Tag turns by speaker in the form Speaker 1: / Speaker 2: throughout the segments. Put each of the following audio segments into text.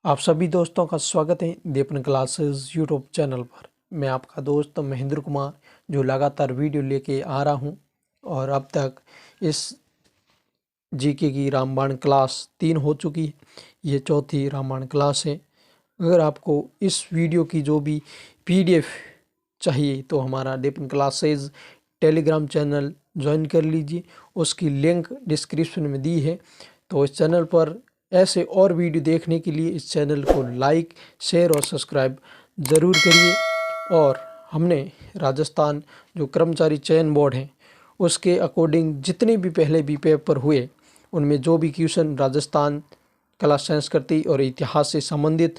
Speaker 1: आप सभी दोस्तों का स्वागत है दीपन क्लासेस यूट्यूब चैनल पर। मैं आपका दोस्त महेंद्र कुमार जो लगातार वीडियो लेके आ रहा हूं और अब तक इस जीके की रामबाण क्लास 3 हो चुकी है। ये चौथी रामबाण क्लास है। अगर आपको इस वीडियो की जो भी पीडीएफ चाहिए तो हमारा दीपन क्लासेस टेलीग्राम चैनल ज्वाइन कर लीजिए। उसकी लिंक डिस्क्रिप्शन में दी है। तो इस चैनल पर ऐसे और वीडियो देखने के लिए इस चैनल को लाइक, शेयर और सब्सक्राइब ज़रूर करिए। और हमने राजस्थान जो कर्मचारी चयन बोर्ड है उसके अकॉर्डिंग जितने भी पहले भी पेपर हुए उनमें जो भी क्वेश्चन राजस्थान कला संस्कृति और इतिहास से संबंधित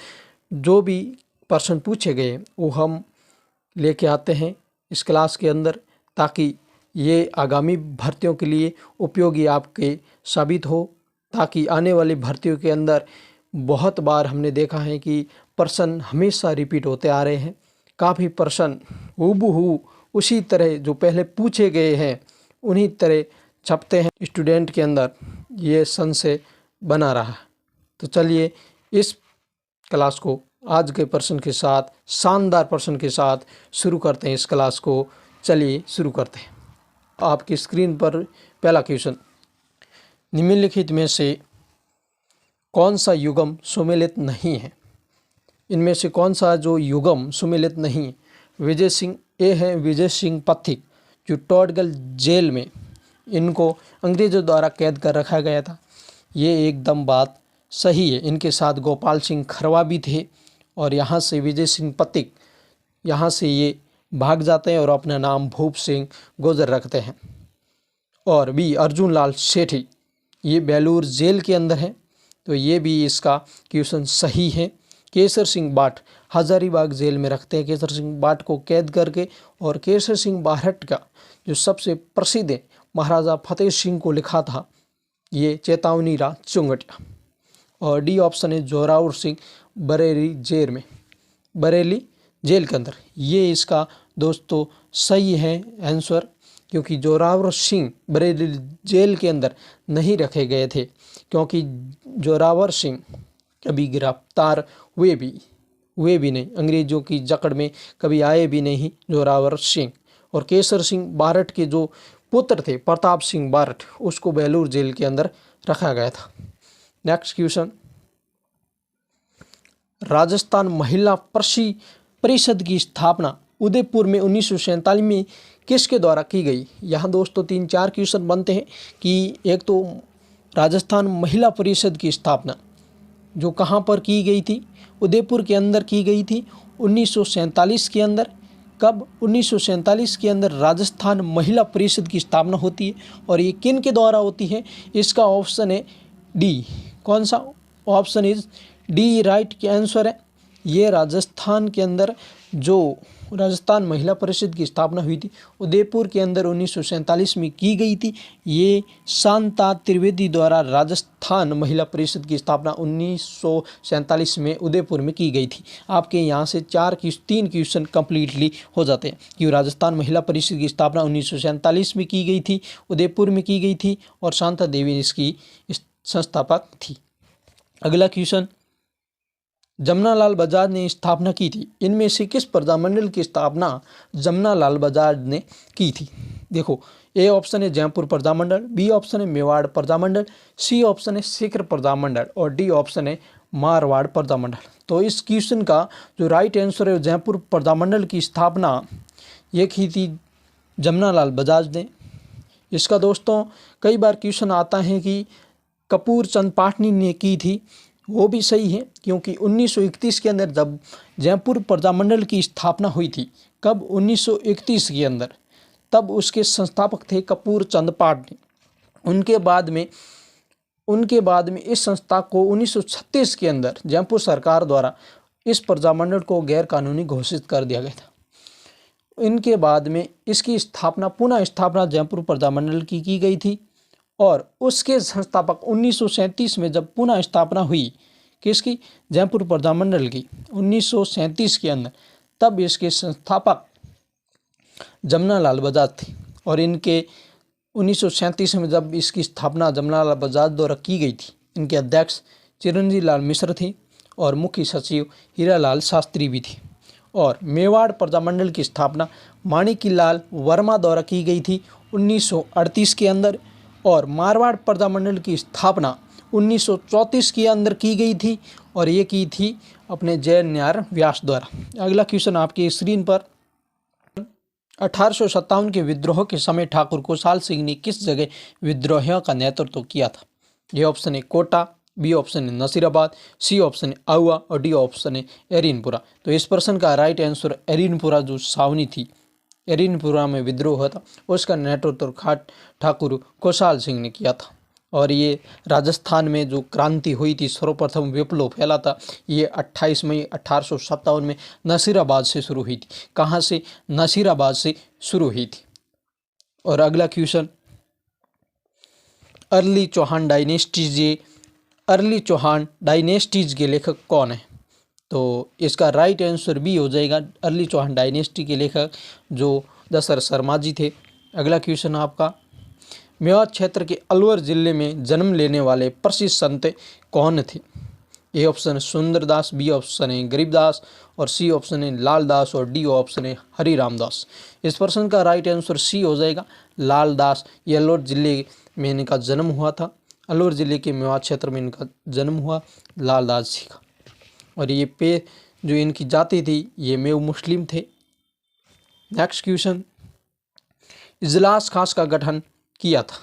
Speaker 1: जो भी प्रश्न पूछे गए वो हम लेके आते हैं इस क्लास के अंदर, ताकि ये आगामी भर्तियों के लिए उपयोगी आपके साबित हो। ताकि आने वाली भर्तियों के अंदर बहुत बार हमने देखा है कि प्रश्न हमेशा रिपीट होते आ रहे हैं। काफ़ी प्रश्न हूबहू उसी तरह जो पहले पूछे गए हैं उन्हीं तरह छपते हैं स्टूडेंट के अंदर, ये संशय बना रहा है। तो चलिए इस क्लास को आज के प्रश्न के साथ, शानदार प्रश्न के साथ शुरू करते हैं। इस क्लास को चलिए शुरू करते हैं। आपकी स्क्रीन पर पहला क्वेश्चन, निम्नलिखित में से कौन सा युग्म सुमेलित नहीं है? इनमें से कौन सा जो युग्म सुमेलित नहीं है? विजय सिंह ए है विजय सिंह पथिक जो टोडगल जेल में इनको अंग्रेजों द्वारा कैद कर रखा गया था। ये एकदम बात सही है। इनके साथ गोपाल सिंह खरवा भी थे और यहाँ से विजय सिंह पथिक यहाँ से ये भाग जाते हैं और अपना नाम भूप सिंह गुजर रखते हैं। और भी अर्जुन लाल सेठी ये बेलूर जेल के अंदर है, तो ये भी इसका क्वेश्चन सही है। केसर सिंह बाट हजारीबाग जेल में रखते हैं केसर सिंह बाट को कैद करके। और केसर सिंह बारहट का जो सबसे प्रसिद्ध है महाराजा फतेह सिंह को लिखा था ये चेतावनी राज चुंगटिया। और डी ऑप्शन है जोरावर सिंह बरेली जेल के अंदर। ये इसका दोस्तों सही है आंसर, क्योंकि जोरावर सिंह बरेली जेल के अंदर नहीं रखे गए थे, क्योंकि जोरावर सिंह कभी गिरफ्तार हुए भी नहीं, अंग्रेजों की जकड़ में कभी आए भी नहीं जोरावर सिंह। और केसर सिंह बारठ के जो पुत्र थे प्रताप सिंह बारठ, उसको बेलूर जेल के अंदर रखा गया था। नेक्स्ट क्वेश्चन, राजस्थान महिला परिषद की स्थापना उदयपुर में 1947 में किसके द्वारा की गई? यहाँ दोस्तों 3-4 क्वेश्चन बनते हैं कि एक तो राजस्थान महिला परिषद की स्थापना जो कहाँ पर की गई थी? उदयपुर के अंदर की गई थी 1947 के अंदर। कब? 1947 के अंदर राजस्थान महिला परिषद की स्थापना होती है। और ये किन के द्वारा होती है? इसका ऑप्शन है डी। कौन सा? ऑप्शन इज डी राइट के आंसर है। ये राजस्थान के अंदर जो राजस्थान महिला परिषद की स्थापना हुई थी उदयपुर के अंदर 1947 में की गई थी। ये शांता त्रिवेदी द्वारा राजस्थान महिला परिषद की स्थापना 1947 में उदयपुर में की गई थी। आपके यहाँ से 3 क्वेश्चन कम्प्लीटली हो जाते हैं कि राजस्थान महिला परिषद की स्थापना 1947 में की गई थी, उदयपुर में की गई थी और शांता देवी इसकी संस्थापक थी। अगला क्वेश्चन, जमनालाल बजाज ने स्थापना की थी। इनमें से किस प्रजामंडल की स्थापना जमनालाल बजाज ने की थी? देखो, ए ऑप्शन है जयपुर प्रजामंडल, बी ऑप्शन है मेवाड़ प्रजामंडल, सी ऑप्शन है सीकर प्रजामंडल और डी ऑप्शन है मारवाड़ प्रजामंडल। तो इस क्वेश्चन का जो राइट आंसर है जयपुर प्रजामंडल की स्थापना ये की थी जमनालाल बजाज ने। इसका दोस्तों कई बार क्वेश्चन आता है कि कपूर चंद पाटनी ने की थी, वो भी सही है, क्योंकि 1931 के अंदर जब जयपुर प्रजामंडल की स्थापना हुई थी, कब? 1931 के अंदर, तब उसके संस्थापक थे कपूर चंद पाटनी। उनके बाद में इस संस्था को 1936 के अंदर जयपुर सरकार द्वारा इस प्रजामंडल को गैर कानूनी घोषित कर दिया गया था। इनके बाद में इसकी पुनः स्थापना जयपुर प्रजामंडल की गई थी। और उसके संस्थापक 1937 में जब पुनः स्थापना हुई किसकी? जयपुर प्रजामंडल की 1937 के अंदर, तब इसके संस्थापक जमनालाल बजाज थे। और इनके 1937 में जब इसकी स्थापना जमनालाल बजाज द्वारा की गई थी, इनके अध्यक्ष चिरंजीव लाल मिश्र थे और मुख्य सचिव हीरालाल शास्त्री भी थे। और मेवाड़ प्रजामंडल की स्थापना माणिक्यलाल वर्मा द्वारा की गई थी 1938 के अंदर, और मारवाड़ प्रजामंडल की स्थापना 1934 के अंदर की गई थी, और ये की थी अपने जयन्यार व्यास द्वारा। अगला क्वेश्चन आपकी स्क्रीन पर, 1857 के विद्रोह के समय ठाकुर कुशाल सिंह ने किस जगह विद्रोहियों का नेतृत्व किया था? ये ऑप्शन है कोटा, बी ऑप्शन है नसीराबाद, सी ऑप्शन है आहुआ और डी ऑप्शन है एरिनपुरा। तो इस प्रश्न का राइट आंसर एरिनपुरा जो छावनी थी, एरिनपुरा में विद्रोह हुआ था, उसका नेतृत्व ठाकुर कुशाल सिंह ने किया था। और ये राजस्थान में जो क्रांति हुई थी, सर्वप्रथम विप्लव फैला था, ये 28 मई 1857 में नसीराबाद से शुरू हुई थी। कहाँ से? नसीराबाद से शुरू हुई थी। और अगला क्वेश्चन, अर्ली चौहान डायनेस्टीज के लेखक कौन है? तो इसका राइट आंसर बी हो जाएगा, अर्ली चौहान डायनेस्टी के लेखक जो दशरथ शर्मा जी थे। अगला क्वेश्चन आपका, मेवात क्षेत्र के अलवर जिले में जन्म लेने वाले प्रसिद्ध संत कौन थे? ए ऑप्शन है सुंदरदास, बी ऑप्शन है गरीबदास, और सी ऑप्शन है लालदास, और डी ऑप्शन है हरिराम दास। इस प्रश्न का राइट आंसर सी हो जाएगा, लालदास। ये अलवर जिले में इनका जन्म हुआ था, अलवर जिले के मेवात क्षेत्र में इनका जन्म हुआ लालदास जी का। और ये जो इनकी जाति थी, ये मेव मुस्लिम थे। नेक्स्ट क्वेश्चन, इजलास खास का गठन किया था?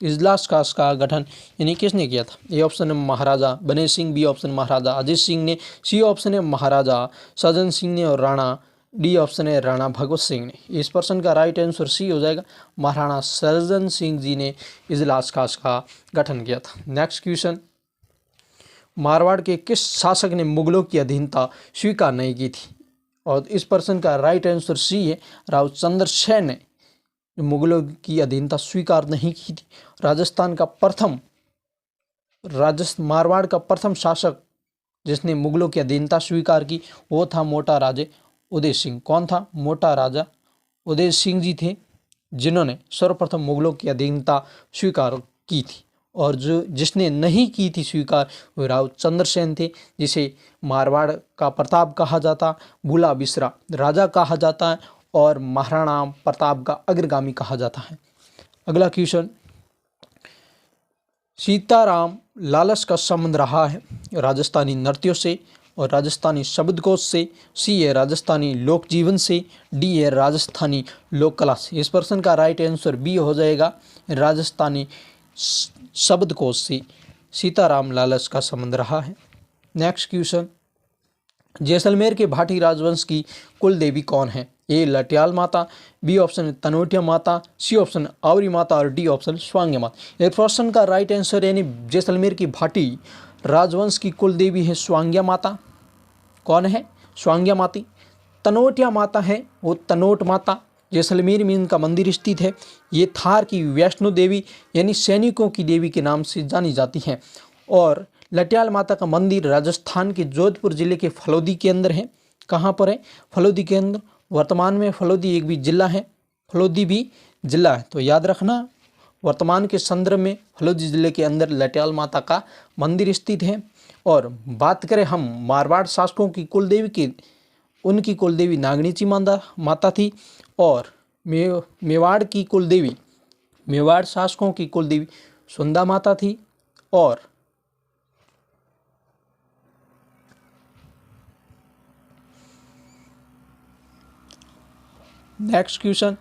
Speaker 1: इजलास खास का गठन यानी किसने किया था? ए ऑप्शन है महाराजा बने सिंह, बी ऑप्शन महाराजा अजीत सिंह ने, सी ऑप्शन है महाराजा सज्जन सिंह ने, और राणा डी ऑप्शन है राणा भगवत सिंह ने। इस प्रश्न का राइट आंसर सी हो जाएगा, महाराणा सज्जन सिंह जी ने इजलास खास का गठन किया था। नेक्स्ट क्वेश्चन, मारवाड़ के किस शासक ने मुगलों की अधीनता स्वीकार नहीं की थी? और इस प्रश्न का राइट आंसर सी है, रावचंद्र सेन ने मुगलों की अधीनता स्वीकार नहीं की थी। मारवाड़ का प्रथम शासक जिसने मुगलों की अधीनता स्वीकार की वो था मोटा राजा उदय सिंह। कौन था? मोटा राजा उदय सिंह जी थे, जिन्होंने सर्वप्रथम मुगलों की अधीनता स्वीकार की थी। और जिसने नहीं की थी स्वीकार, वो रावचंद्र सेन थे, जिसे मारवाड़ का प्रताप कहा जाता, बुला बिसरा राजा कहा जाता है, और महाराणा प्रताप का अग्रगामी कहा जाता है। अगला क्वेश्चन, सीताराम लालच का संबंध रहा है राजस्थानी नृत्यों से और राजस्थानी शब्दकोश से, सी है राजस्थानी लोक जीवन से, डी है राजस्थानी लोक कला से। इस प्रश्न का राइट आंसर बी हो जाएगा, राजस्थानी शब्दकोश से सीताराम लालच का संबंध रहा है। नेक्स्ट क्वेश्चन, जैसलमेर के भाटी राजवंश की कुल देवी कौन है? ए लटियाल माता, बी ऑप्शन तनोटिया माता, सी ऑप्शन आवरी माता, और डी ऑप्शन स्वांग्य माता। इस प्रश्न का राइट आंसर यानी जैसलमेर की भाटी राजवंश की कुल देवी है स्वांग्य माता। कौन है? स्वांग्य माती। तनोटिया माता है वो तनोट माता, जैसलमेर में इनका मंदिर स्थित है। ये थार की वैष्णो देवी यानी सैनिकों की देवी के नाम से जानी जाती हैं। और लटियाल माता का मंदिर राजस्थान के जोधपुर जिले के फलोदी के अंदर है। कहाँ पर है? फलोदी के अंदर। वर्तमान में फलोदी एक भी जिला है, फलोदी भी जिला है, तो याद रखना वर्तमान के संदर्भ में फलोदी जिले के अंदर लटियाल माता का मंदिर स्थित है। और बात करें हम मारवाड़ शासकों की कुलदेवी की, उनकी कुलदेवी नागनीची माता थी। और मेवाड़ की कुलदेवी, मेवाड़ शासकों की कुलदेवी सुंदा माता थी। और नेक्स्ट क्वेश्चन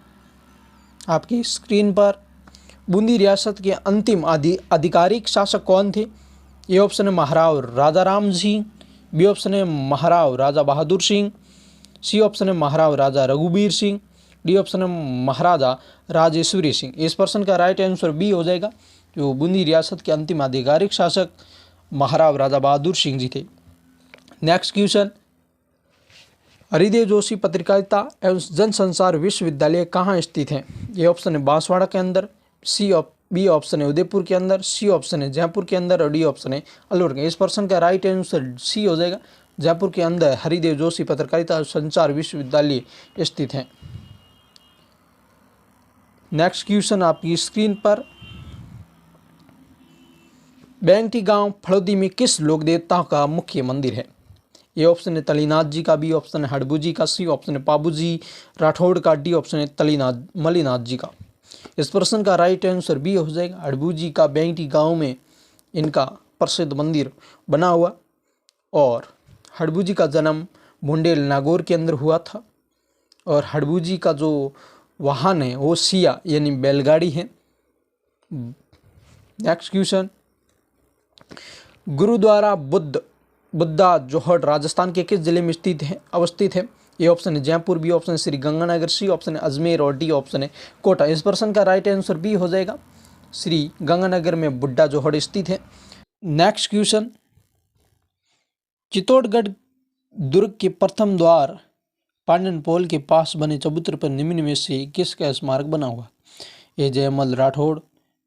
Speaker 1: आपकी स्क्रीन पर, बूंदी रियासत के अंतिम आधिकारिक शासक कौन थे? ए ऑप्शन है महाराव राजा राम सिंह, बी ऑप्शन है महाराव राजा बहादुर सिंह, सी ऑप्शन है महाराव राजा रघुबीर सिंह, डी ऑप्शन है महाराजा राजेश्वरी सिंह। इस प्रश्न का राइट आंसर बी हो जाएगा, जो बूंदी रियासत के अंतिम आधिकारिक शासक महाराव राजा बहादुर सिंह जी थे। नेक्स्ट क्वेश्चन, हरिदेव जोशी पत्रकारिता एवं जनसंचार विश्वविद्यालय कहाँ स्थित है? ये ऑप्शन है बांसवाड़ा के अंदर, बी ऑप्शन है उदयपुर के अंदर, सी ऑप्शन है जयपुर के अंदर, और डी ऑप्शन है अलवर के। इस प्रश्न का राइट आंसर सी हो जाएगा, जयपुर के अंदर हरिदेव जोशी पत्रकारिता एवं संचार विश्वविद्यालय स्थित है। नेक्स्ट क्वेश्चन आपकी स्क्रीन पर, बेंगटी गांव फड़ौदी में किस लोक देवता का मुख्य मंदिर है? ए ऑप्शन है तलीनाथ जी का, बी ऑप्शन है हड़बू जी का, सी ऑप्शन है पाबू जी राठौड़ का, डी ऑप्शन है तलीनाथ मलीनाथ जी का। इस प्रश्न का राइट आंसर बी हो जाएगा, हड़बू जी का बेंगटी गांव में इनका प्रसिद्ध मंदिर बना हुआ। और हड़बू जी का जन्म बुंडेल नागौर के अंदर हुआ था। और हड़बू जी का जो वाहन है वो सिया यानी बैलगाड़ी है। नेक्स्ट क्वेश्चन, गुरुद्वारा बुद्धा जोहड़ राजस्थान के किस जिले में अवस्थित है? ए ऑप्शन है जयपुर, बी ऑप्शन है श्री गंगानगर, सी ऑप्शन है अजमेर और डी ऑप्शन है कोटा। इस प्रश्न का राइट आंसर बी हो जाएगा, श्री गंगानगर में बुद्धा जोहड़ स्थित है। नेक्स्ट क्वेश्चन, चित्तौड़गढ़ दुर्ग के प्रथम द्वार पांडन पोल के पास बने चबूतरे पर निम्न में से किसका स्मारक बना हुआ? ए जयमल राठौड़,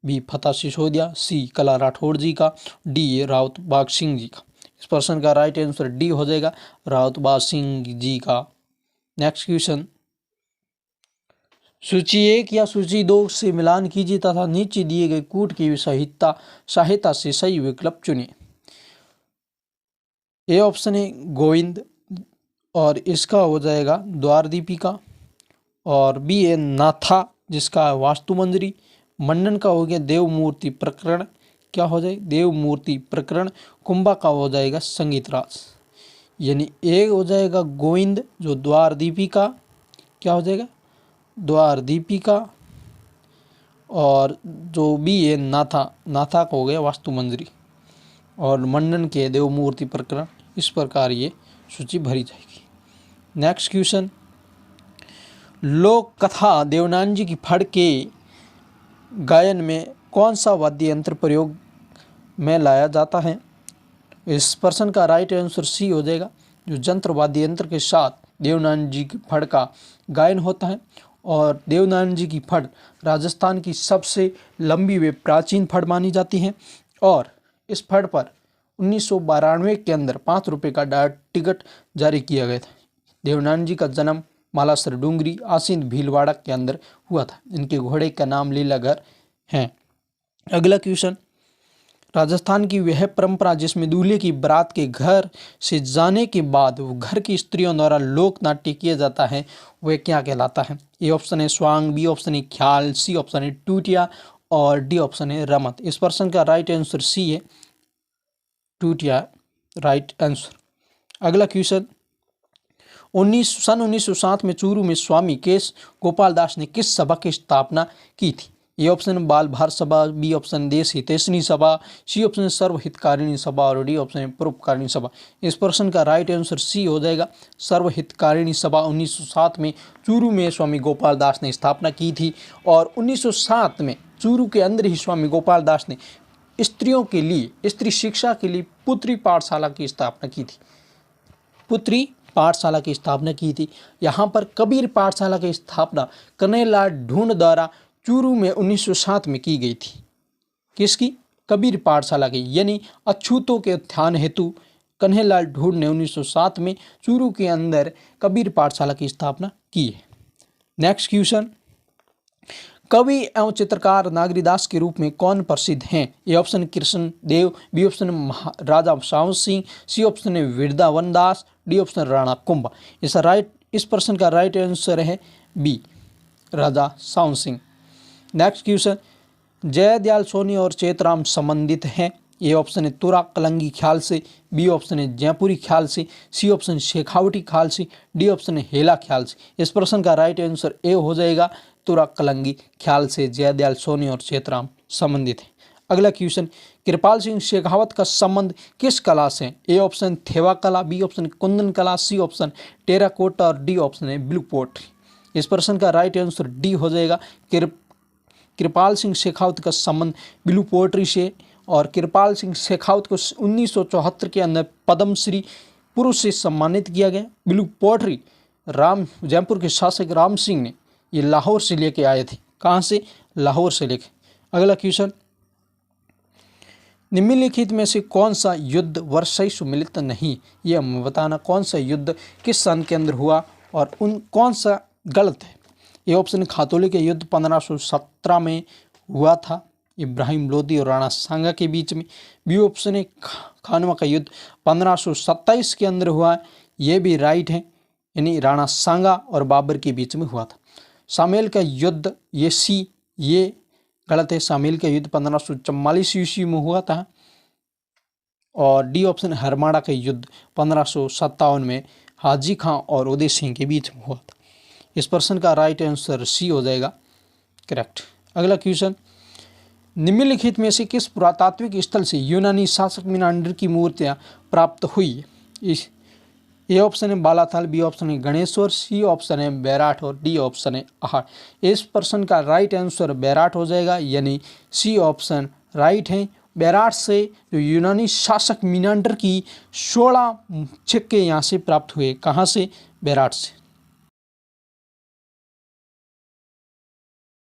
Speaker 1: बी फतेह सिसोदिया, सी कला राठौड़ जी का, डी राउत बाग सिंह जी का। इस प्रश्न का राइट आंसर डी हो जाएगा, राउत बाग सिंह जी का। नेक्स्ट क्वेश्चन, सूची 1 या सूची 2 से मिलान कीजिए तथा नीचे दिए गए कूट की सहायता से सही विकल्प चुनिए। ए ऑप्शन है गोविंद और इसका हो जाएगा द्वार दीपिका, और बी है नाथा जिसका वास्तु मंजरी, मंडन का हो गया देव मूर्ति प्रकरण, क्या हो जाएगा देव मूर्ति प्रकरण, कुंभा का हो जाएगा संगीत राज। यानी ए हो जाएगा गोविंद जो द्वार दीपिका, क्या हो जाएगा द्वार दीपिका, और जो बी है नाथा का हो गया वास्तु मंजरी, और मंडन के देव मूर्ति प्रकरण। इस प्रकार ये सूची भरी जाएगी। नेक्स्ट क्वेश्चन, लोक कथा देवनानजी की फड़ के गायन में कौन सा वाद्य यंत्र प्रयोग में लाया जाता है? इस प्रश्न का राइट आंसर सी हो जाएगा, जो जंत्र वाद्य यंत्र के साथ देवनानंद जी की फड़ का गायन होता है। और देवनानंद जी की फड़ राजस्थान की सबसे लंबी व प्राचीन फड़ मानी जाती है। और इस फड़ पर 1992 के अंदर 5 रुपये का डाक टिकट जारी किया गया था। देवनानंद जी का जन्म मालासर डूंगरी आसिंद भीलवाड़ा के अंदर हुआ था। इनके घोड़े का नाम लीलागर है। अगला क्वेश्चन, राजस्थान की वह परंपरा जिसमें दूल्हे की बारात के घर से जाने के बाद वो घर की स्त्रियों द्वारा लोक नाट्य किया जाता है, वह क्या कहलाता है? ए ऑप्शन है स्वांग, बी ऑप्शन है ख्याल, सी ऑप्शन है टूटिया और डी ऑप्शन है रमत। इस प्रश्न का राइट आंसर सी है, टूटिया राइट आंसर। अगला क्वेश्चन, 1907 में चूरू में स्वामी केश गोपाल दास ने किस सभा की स्थापना की थी? ए ऑप्शन बाल भारत सभा, बी ऑप्शन देश हितैषणी सभा, सी ऑप्शन सर्व हितकारिणी सभा और डी ऑप्शन परोपकारिणी सभा। इस प्रश्न का राइट आंसर सी हो जाएगा, सर्व हितकारिणी सभा 1907 में चूरू में स्वामी गोपाल दास ने स्थापना की थी। और 1907 में चूरू के अंदर ही स्वामी गोपाल दास ने स्त्रियों के लिए स्त्री शिक्षा के लिए पुत्री पाठशाला की स्थापना की थी। पुत्री पाठशाला की स्थापना की थी। यहाँ पर कबीर पाठशाला की स्थापना कन्हैयालाल ढूंढ द्वारा चूरू में 1907 में की गई थी। किसकी? कबीर पाठशाला की, यानी अछूतों के उत्थान हेतु कन्हैयालाल ढूंढ ने 1907 में चूरू के अंदर कबीर पाठशाला की स्थापना की है। नेक्स्ट क्वेश्चन, कवि एवं चित्रकार नागरीदास के रूप में कौन प्रसिद्ध हैं? A option Krishna Dev, B option Raja Sawan Singh, C option Vrindavan Das, D option Rana Kumbha. इस प्रश्न का राइट आंसर है B, Raja Sawan Singh. Next question, Jaydayal Soni और चेतराम संबंधित हैं? ए ऑप्शन है तुरा कलंगी ख्याल से, बी ऑप्शन है जयपुरी ख्याल से, सी ऑप्शन शेखावटी ख्याल से, डी ऑप्शन है हेला ख्याल से। इस प्रश्न का राइट आंसर ए हो जाएगा, तुरा कलंगी ख्याल से जयदयाल सोनी और चेतराम संबंधित है। अगला क्वेश्चन, कृपाल सिंह शेखावत का संबंध किस कला से? ए ऑप्शन थेवा कला, बी ऑप्शन कुंदन कला, सी ऑप्शन टेराकोटा और डी ऑप्शन है ब्लू पोट्री। इस प्रश्न का राइट आंसर डी हो जाएगा, कृपाल सिंह शेखावत का संबंध ब्लू पोट्री से। और कृपाल सिंह शेखावत को 1974 के अंदर पद्मश्री पुरुष से सम्मानित किया गया। ब्लू पोट्री जयपुर के शासक राम सिंह ने ये लाहौर से लेके आए थे। कहाँ से? लाहौर से लेके। अगला क्वेश्चन, निम्नलिखित में से कौन सा युद्ध वर्षा सुमिलित नहीं? ये हमें बताना कौन सा युद्ध किस सन के अंदर हुआ और कौन सा गलत है। ये ऑप्शन खातौली के युद्ध 1517 में हुआ था। इब्राहिम लोदी और राणा सांगा के बीच में। बी ऑप्शन है खानवा का युद्ध 1527 के अंदर हुआ है, ये भी राइट है, यानी राणा सांगा और बाबर के बीच में हुआ था। सामेल का युद्ध ये गलत है, सामेल का युद्ध 1544 ईस्वी में हुआ था। और डी ऑप्शन हरमाड़ा का युद्ध 1557 में हाजी खां और उदय सिंह के बीच में हुआ था। इस प्रश्न का राइट आंसर सी हो जाएगा करेक्ट। अगला क्वेश्चन, निम्नलिखित में से किस पुरातात्विक स्थल से यूनानी शासक मीनांडर की मूर्तियां प्राप्त हुई? इस ए ऑप्शन है बालाथल, बी ऑप्शन है गणेश्वर, सी ऑप्शन है बैराट और डी ऑप्शन है आहार। इस प्रश्न का राइट आंसर बैराट हो जाएगा, यानी सी ऑप्शन राइट है। बैराट से जो यूनानी शासक मीनांडर की 16 सिक्के यहाँ से प्राप्त हुए। कहाँ से? बैराट से।